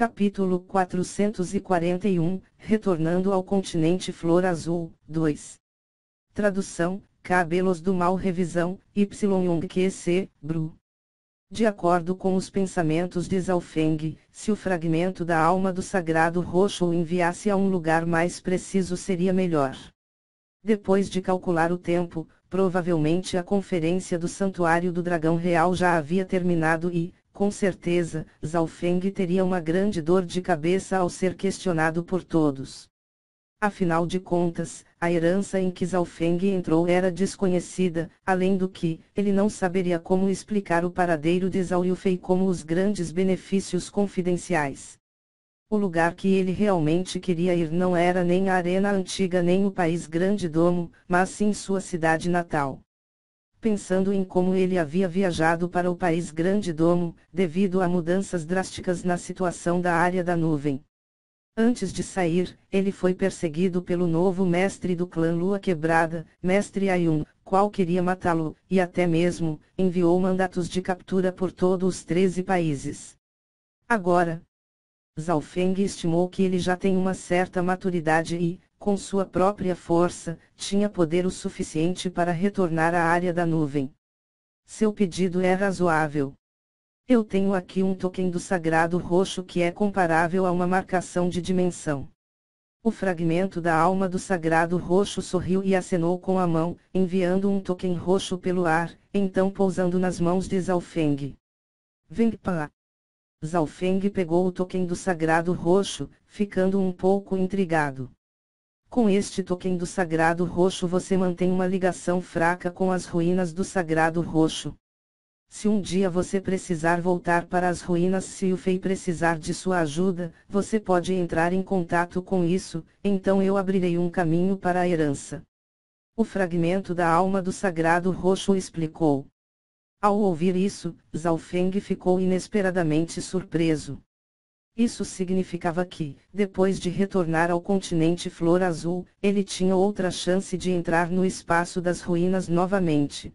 Capítulo 441, Retornando ao continente Flor Azul, 2. Tradução, Cabelos do Mal Revisão, Y Yung QC, Bru. De acordo com os pensamentos de Zhaofeng, se o fragmento da alma do Sagrado Roxo o enviasse a um lugar mais preciso seria melhor. Depois de calcular o tempo, provavelmente a conferência do Santuário do Dragão Real já havia terminado e, com certeza, Zhaofeng teria uma grande dor de cabeça ao ser questionado por todos. Afinal de contas, a herança em que Zhaofeng entrou era desconhecida, além do que, ele não saberia como explicar o paradeiro de Zhao Yufei como os grandes benefícios confidenciais. O lugar que ele realmente queria ir não era nem a Arena Antiga nem o País Grande Domo, mas sim sua cidade natal. Pensando em como ele havia viajado para o País Grande Domo, devido a mudanças drásticas na situação da Área da Nuvem. Antes de sair, ele foi perseguido pelo novo mestre do clã Lua Quebrada, Mestre Ayun, qual queria matá-lo, e até mesmo, enviou mandatos de captura por todos os 13 países. Agora, Zhaofeng estimou que ele já tem uma certa maturidade e, com sua própria força, tinha poder o suficiente para retornar à Área da Nuvem. Seu pedido é razoável. Eu tenho aqui um token do Sagrado Roxo que é comparável a uma marcação de dimensão. O fragmento da alma do Sagrado Roxo sorriu e acenou com a mão, enviando um token roxo pelo ar, então pousando nas mãos de Zhaofeng. Vengpa. Zhaofeng pegou o token do Sagrado Roxo, ficando um pouco intrigado. Com este token do Sagrado Roxo você mantém uma ligação fraca com as ruínas do Sagrado Roxo. Se um dia você precisar voltar para as ruínas Zhao Yufei precisar de sua ajuda, você pode entrar em contato com isso, então eu abrirei um caminho para a herança. O fragmento da alma do Sagrado Roxo explicou. Ao ouvir isso, Zhaofeng ficou inesperadamente surpreso. Isso significava que, depois de retornar ao continente Flor Azul, ele tinha outra chance de entrar no espaço das ruínas novamente.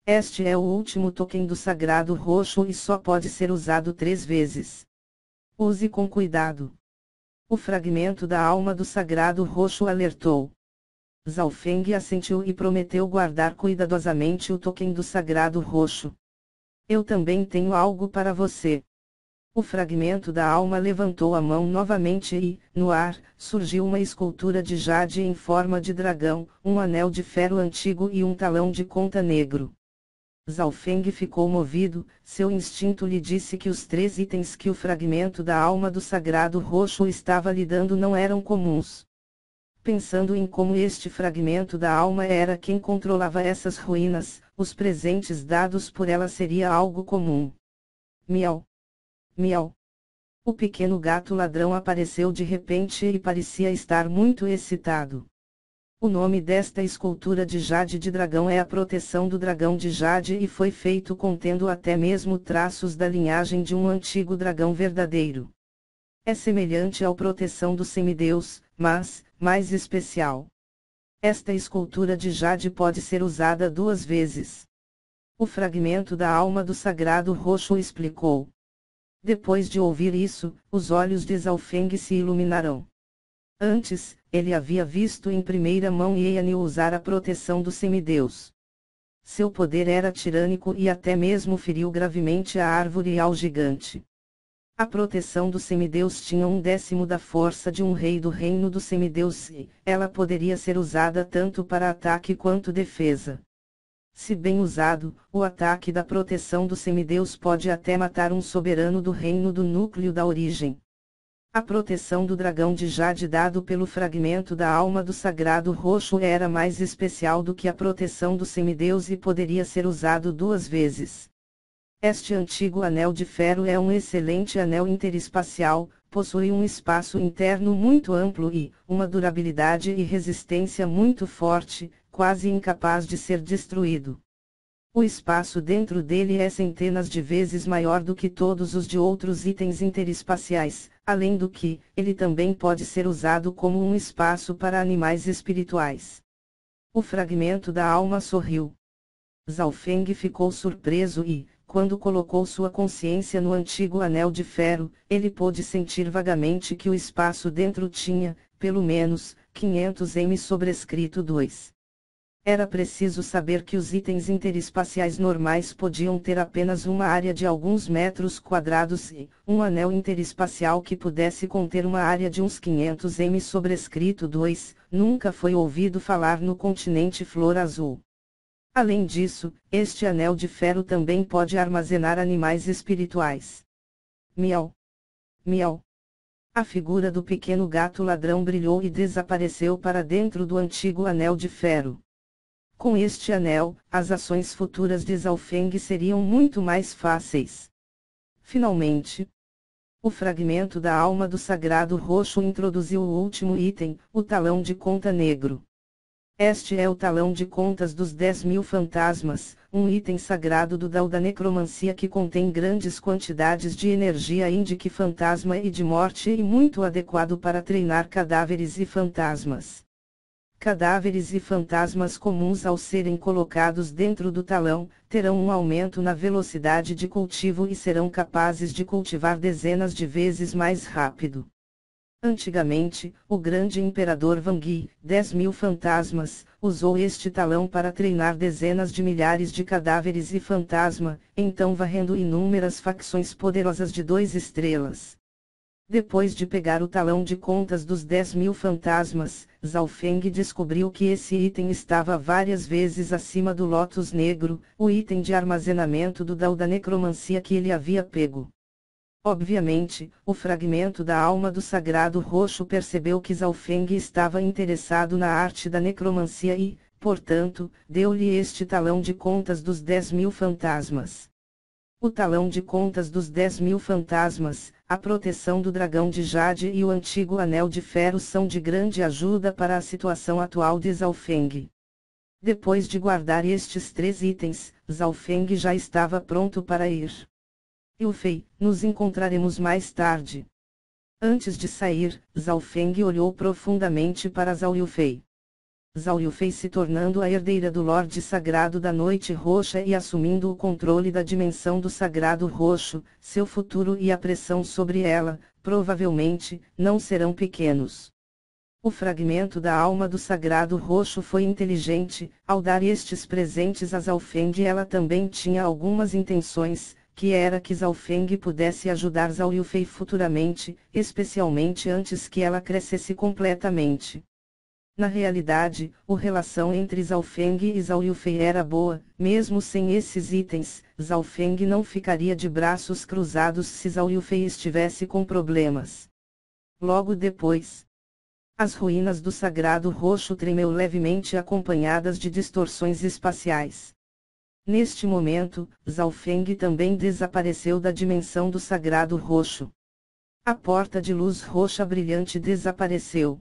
Este é o último token do Sagrado Roxo e só pode ser usado 3 vezes. Use com cuidado. O fragmento da alma do Sagrado Roxo alertou. Zhaofeng assentiu e prometeu guardar cuidadosamente o token do Sagrado Roxo. Eu também tenho algo para você. O fragmento da alma levantou a mão novamente e, no ar, surgiu uma escultura de jade em forma de dragão, um anel de ferro antigo e um talão de conta negro. Zhaofeng ficou movido, seu instinto lhe disse que os 3 itens que o fragmento da alma do Sagrado Roxo estava lhe dando não eram comuns. Pensando em como este fragmento da alma era quem controlava essas ruínas, os presentes dados por ela seria algo comum. Miau. Miau. O pequeno gato ladrão apareceu de repente e parecia estar muito excitado. O nome desta escultura de jade de dragão é a proteção do dragão de jade e foi feito contendo até mesmo traços da linhagem de um antigo dragão verdadeiro. É semelhante à proteção do semideus, mas, mais especial. Esta escultura de jade pode ser usada 2 vezes. O fragmento da alma do Sagrado Roxo explicou. Depois de ouvir isso, os olhos de Zhaofeng se iluminaram. Antes, ele havia visto em primeira mão Yan usar a proteção do semideus. Seu poder era tirânico e até mesmo feriu gravemente a árvore e ao gigante. A proteção do semideus tinha 1/10 da força de um rei do reino do semideus e, ela poderia ser usada tanto para ataque quanto defesa. Se bem usado, o ataque da proteção do semideus pode até matar um soberano do reino do núcleo da origem. A proteção do dragão de jade dado pelo fragmento da alma do Sagrado Roxo era mais especial do que a proteção do semideus e poderia ser usado 2 vezes. Este antigo anel de ferro é um excelente anel interespacial, possui um espaço interno muito amplo e uma durabilidade e resistência muito forte, quase incapaz de ser destruído. O espaço dentro dele é centenas de vezes maior do que todos os de outros itens interespaciais, além do que, ele também pode ser usado como um espaço para animais espirituais. O fragmento da alma sorriu. Zhaofeng ficou surpreso e, quando colocou sua consciência no antigo anel de ferro, ele pôde sentir vagamente que o espaço dentro tinha, pelo menos, 500 m sobrescrito 2. Era preciso saber que os itens interespaciais normais podiam ter apenas uma área de alguns metros quadrados e um anel interespacial que pudesse conter uma área de uns 500 m sobrescrito 2, nunca foi ouvido falar no continente Flor Azul. Além disso, este anel de ferro também pode armazenar animais espirituais. Miau. Miau. A figura do pequeno gato ladrão brilhou e desapareceu para dentro do antigo anel de ferro. Com este anel, as ações futuras de Zhaofeng seriam muito mais fáceis. Finalmente, o fragmento da alma do sagrado roxo introduziu o último item, o talão de conta negro. Este é o talão de contas dos 10.000 fantasmas, um item sagrado do Dao da necromancia que contém grandes quantidades de energia indique fantasma e de morte e muito adequado para treinar cadáveres e fantasmas. Cadáveres e fantasmas comuns ao serem colocados dentro do talão, terão um aumento na velocidade de cultivo e serão capazes de cultivar dezenas de vezes mais rápido. Antigamente, o grande imperador Wang, 10.000 fantasmas, usou este talão para treinar dezenas de milhares de cadáveres e fantasma, então varrendo inúmeras facções poderosas de 2 estrelas. Depois de pegar o talão de contas dos 10.000 fantasmas, Zhaofeng descobriu que esse item estava várias vezes acima do Lótus Negro, o item de armazenamento do Dao da necromancia que ele havia pego. Obviamente, o fragmento da alma do sagrado roxo percebeu que Zhaofeng estava interessado na arte da necromancia e, portanto, deu-lhe este talão de contas dos 10.000 fantasmas. O talão de contas dos 10.000 fantasmas, a proteção do dragão de Jade e o antigo anel de ferro são de grande ajuda para a situação atual de Zhaofeng. Depois de guardar estes 3 itens, Zhaofeng já estava pronto para ir. Yufei, nos encontraremos mais tarde. Antes de sair, Zhaofeng olhou profundamente para Zhao Yufei. Zhao Yufei se tornando a herdeira do Lorde Sagrado da Noite Roxa e assumindo o controle da dimensão do Sagrado Roxo, seu futuro e a pressão sobre ela, provavelmente, não serão pequenos. O fragmento da alma do Sagrado Roxo foi inteligente, ao dar estes presentes a Zhaofeng ela também tinha algumas intenções, que era que Zhaofeng pudesse ajudar Zhao Yufei futuramente, especialmente antes que ela crescesse completamente. Na realidade, a relação entre Zhaofeng e Zhao Yufei era boa, mesmo sem esses itens, Zhaofeng não ficaria de braços cruzados se Zhao Yufei estivesse com problemas. Logo depois, as ruínas do Sagrado Roxo tremeu levemente acompanhadas de distorções espaciais. Neste momento, Zhaofeng também desapareceu da dimensão do Sagrado Roxo. A porta de luz roxa brilhante desapareceu.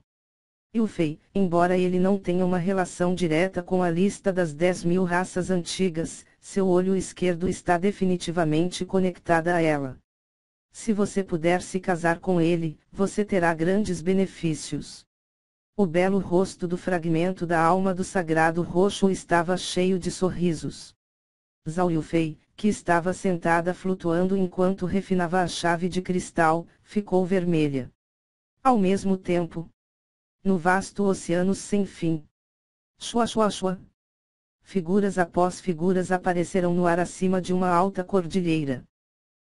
Yufei, embora ele não tenha uma relação direta com a lista das 10.000 raças antigas, seu olho esquerdo está definitivamente conectado a ela. Se você puder se casar com ele, você terá grandes benefícios. O belo rosto do fragmento da alma do Sagrado Roxo estava cheio de sorrisos. Zhao Yufei, que estava sentada flutuando enquanto refinava a chave de cristal, ficou vermelha. Ao mesmo tempo, no vasto oceano sem fim, Shua shua shua, figuras após figuras apareceram no ar acima de uma alta cordilheira.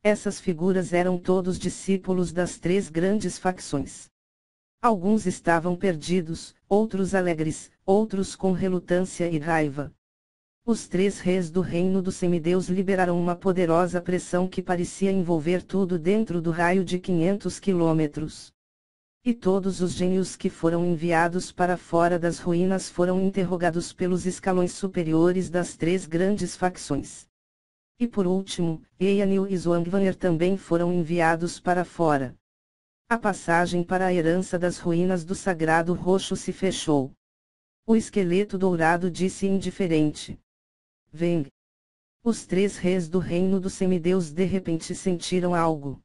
Essas figuras eram todos discípulos das 3 grandes facções. Alguns estavam perdidos, outros alegres, outros com relutância e raiva. Os 3 reis do reino do semideus liberaram uma poderosa pressão que parecia envolver tudo dentro do raio de 500 quilômetros. E todos os gênios que foram enviados para fora das ruínas foram interrogados pelos escalões superiores das 3 grandes facções. E por último, Eyanil e Zhuangwaner também foram enviados para fora. A passagem para a herança das ruínas do Sagrado Roxo se fechou. O esqueleto dourado disse indiferente: Veng. Os 3 reis do reino do semideus de repente sentiram algo.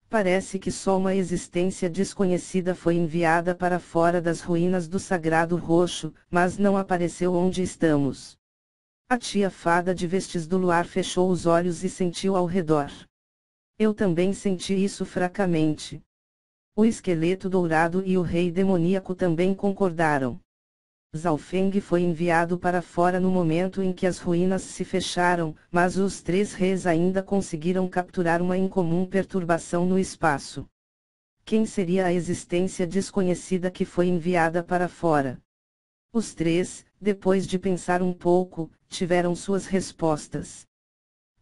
Parece que só uma existência desconhecida foi enviada para fora das ruínas do Sagrado Roxo, mas não apareceu onde estamos. A tia fada de vestes do luar fechou os olhos e sentiu ao redor. Eu também senti isso fracamente. O esqueleto dourado e o rei demoníaco também concordaram. Zhao Feng foi enviado para fora no momento em que as ruínas se fecharam, mas os três reis ainda conseguiram capturar uma incomum perturbação no espaço. Quem seria a existência desconhecida que foi enviada para fora? Os três, depois de pensar um pouco, tiveram suas respostas.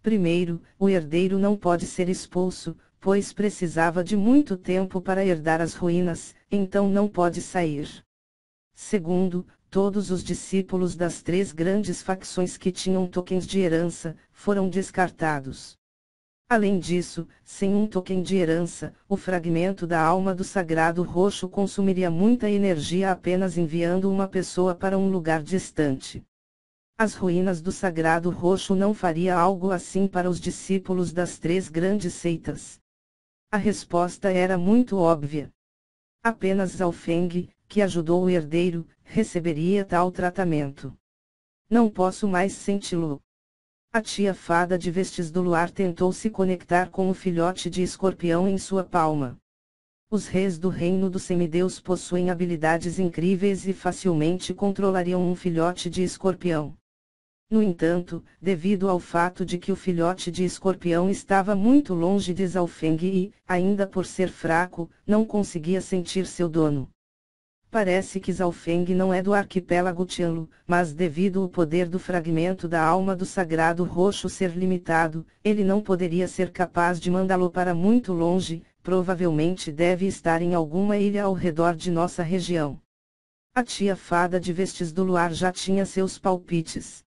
Primeiro, o herdeiro não pode ser expulso, pois precisava de muito tempo para herdar as ruínas, então não pode sair. Segundo, todos os discípulos das três grandes facções que tinham tokens de herança, foram descartados. Além disso, sem um token de herança, o fragmento da alma do Sagrado Roxo consumiria muita energia apenas enviando uma pessoa para um lugar distante. As ruínas do Sagrado Roxo não faria algo assim para os discípulos das três grandes seitas. A resposta era muito óbvia. Apenas Zhao Feng, que ajudou o herdeiro, receberia tal tratamento. Não posso mais senti-lo. A tia fada de vestes do luar tentou se conectar com o filhote de escorpião em sua palma. Os reis do reino do semideus possuem habilidades incríveis e facilmente controlariam um filhote de escorpião. No entanto, devido ao fato de que o filhote de escorpião estava muito longe de Zhao Feng e, ainda por ser fraco, não conseguia sentir seu dono. Parece que Zhao Feng não é do arquipélago Tianlu, mas devido ao poder do fragmento da alma do Sagrado Roxo ser limitado, ele não poderia ser capaz de mandá-lo para muito longe, provavelmente deve estar em alguma ilha ao redor de nossa região. A tia fada de vestes do luar já tinha seus palpites.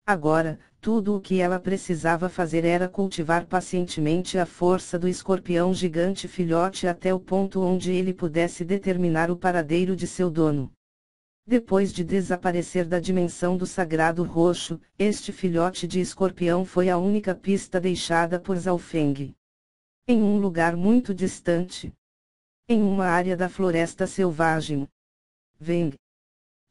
Agora, tudo o que ela precisava fazer era cultivar pacientemente a força do escorpião gigante filhote até o ponto onde ele pudesse determinar o paradeiro de seu dono. Depois de desaparecer da dimensão do Sagrado Roxo, este filhote de escorpião foi a única pista deixada por Zhao Feng. Em um lugar muito distante. Em uma área da floresta selvagem. Veng.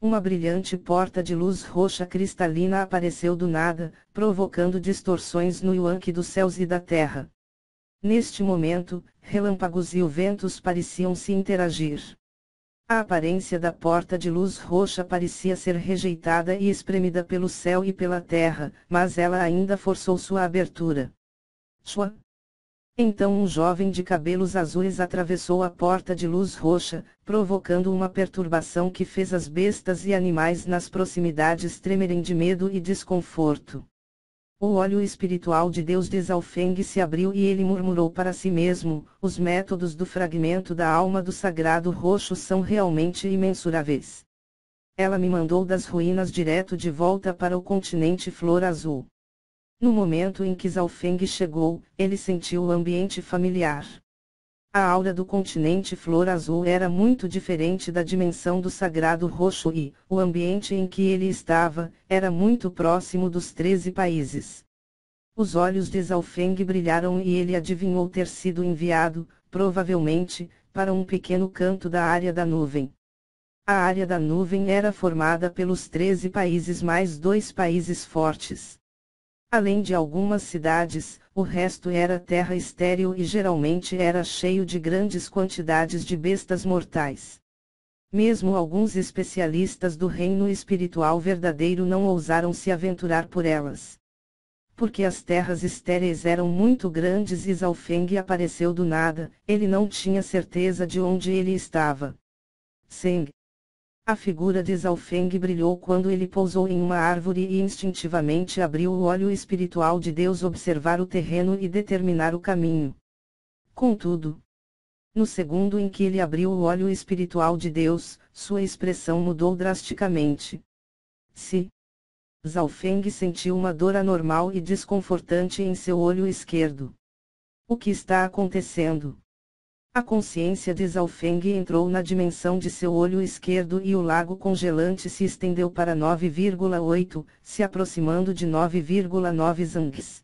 Uma brilhante porta de luz roxa cristalina apareceu do nada, provocando distorções no yuan-qi dos céus e da terra. Neste momento, relâmpagos e ventos pareciam se interagir. A aparência da porta de luz roxa parecia ser rejeitada e espremida pelo céu e pela terra, mas ela ainda forçou sua abertura. Shua! Então um jovem de cabelos azuis atravessou a porta de luz roxa, provocando uma perturbação que fez as bestas e animais nas proximidades tremerem de medo e desconforto. O olho espiritual de Deus de Zhao Feng se abriu e ele murmurou para si mesmo: os métodos do fragmento da alma do Sagrado Roxo são realmente imensuráveis. Ela me mandou das ruínas direto de volta para o continente Flor Azul. No momento em que Zhao Feng chegou, ele sentiu o ambiente familiar. A aura do continente Flor Azul era muito diferente da dimensão do Sagrado Roxo e, o ambiente em que ele estava, era muito próximo dos 13 países. Os olhos de Zhao Feng brilharam e ele adivinhou ter sido enviado, provavelmente, para um pequeno canto da área da nuvem. A área da nuvem era formada pelos 13 países mais 2 países fortes. Além de algumas cidades, o resto era terra estéril e geralmente era cheio de grandes quantidades de bestas mortais. Mesmo alguns especialistas do reino espiritual verdadeiro não ousaram se aventurar por elas. Porque as terras estéreis eram muito grandes e Zhao Feng apareceu do nada, ele não tinha certeza de onde ele estava. Seng. A figura de Zhao Feng brilhou quando ele pousou em uma árvore e instintivamente abriu o olho espiritual de Deus observar o terreno e determinar o caminho. Contudo, no segundo em que ele abriu o olho espiritual de Deus, sua expressão mudou drasticamente. Zhao Feng sentiu uma dor anormal e desconfortante em seu olho esquerdo. O que está acontecendo? A consciência de Zhao Feng entrou na dimensão de seu olho esquerdo e o lago congelante se estendeu para 9,8, se aproximando de 9,9 zangues.